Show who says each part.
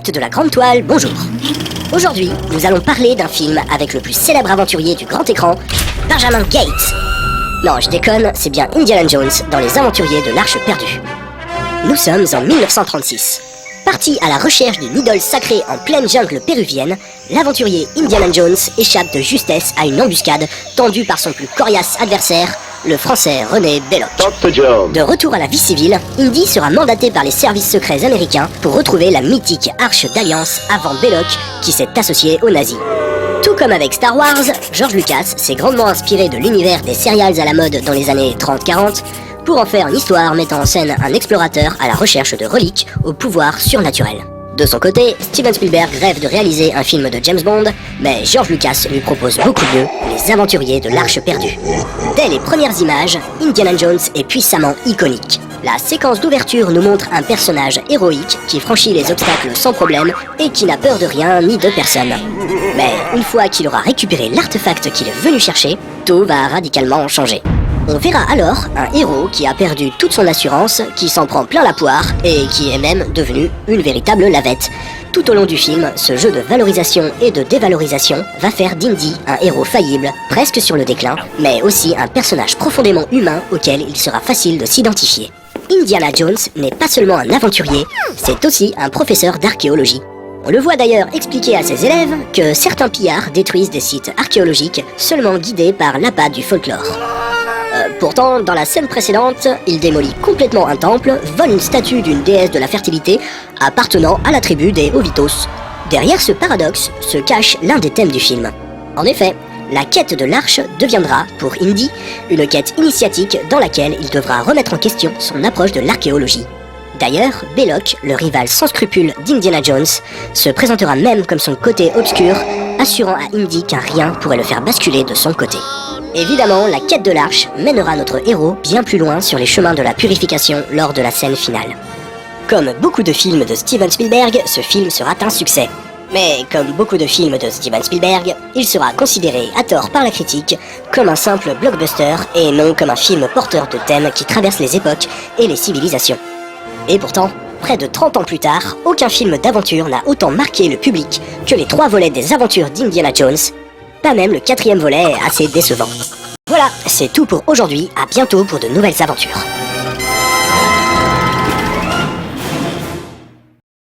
Speaker 1: adeptes de la grande toile, bonjour. Aujourd'hui, nous allons parler d'un film avec le plus célèbre aventurier du grand écran, Benjamin Gates. Non, je déconne, c'est bien Indiana Jones dans Les Aventuriers de l'Arche perdue. Nous sommes en 1936. Parti à la recherche d'une idole sacrée en pleine jungle péruvienne, l'aventurier Indiana Jones échappe de justesse à une embuscade tendue par son plus coriace adversaire, le français René Belloc. De retour à la vie civile, Indy sera mandaté par les services secrets américains pour retrouver la mythique Arche d'Alliance avant Belloc qui s'est associé aux nazis. Tout comme avec Star Wars, George Lucas s'est grandement inspiré de l'univers des serials à la mode dans les années 30-40 pour en faire une histoire mettant en scène un explorateur à la recherche de reliques au pouvoir surnaturel. De son côté, Steven Spielberg rêve de réaliser un film de James Bond, mais George Lucas lui propose beaucoup mieux, Les Aventuriers de l'Arche perdue. Dès les premières images, Indiana Jones est puissamment iconique. La séquence d'ouverture nous montre un personnage héroïque qui franchit les obstacles sans problème et qui n'a peur de rien ni de personne. Mais une fois qu'il aura récupéré l'artefact qu'il est venu chercher, tout va radicalement changer. On verra alors un héros qui a perdu toute son assurance, qui s'en prend plein la poire et qui est même devenu une véritable lavette. Tout au long du film, ce jeu de valorisation et de dévalorisation va faire d'Indy un héros faillible, presque sur le déclin, mais aussi un personnage profondément humain auquel il sera facile de s'identifier. Indiana Jones n'est pas seulement un aventurier, c'est aussi un professeur d'archéologie. On le voit d'ailleurs expliquer à ses élèves que certains pillards détruisent des sites archéologiques seulement guidés par l'appât du folklore. Pourtant, dans la scène précédente, il démolit complètement un temple, vole une statue d'une déesse de la fertilité appartenant à la tribu des Ovitos. Derrière ce paradoxe se cache l'un des thèmes du film. En effet, la quête de l'arche deviendra, pour Indy, une quête initiatique dans laquelle il devra remettre en question son approche de l'archéologie. D'ailleurs, Belloc, le rival sans scrupules d'Indiana Jones, se présentera même comme son côté obscur, assurant à Indy qu'un rien pourrait le faire basculer de son côté. Évidemment, la quête de l'arche mènera notre héros bien plus loin sur les chemins de la purification lors de la scène finale. Comme beaucoup de films de Steven Spielberg, ce film sera un succès. Mais comme beaucoup de films de Steven Spielberg, il sera considéré à tort par la critique comme un simple blockbuster et non comme un film porteur de thèmes qui traverse les époques et les civilisations. Et pourtant, près de 30 ans plus tard, aucun film d'aventure n'a autant marqué le public que les 3 volets des aventures d'Indiana Jones. Pas même le 4e volet est assez décevant. Voilà, c'est tout pour aujourd'hui, à bientôt pour de nouvelles aventures.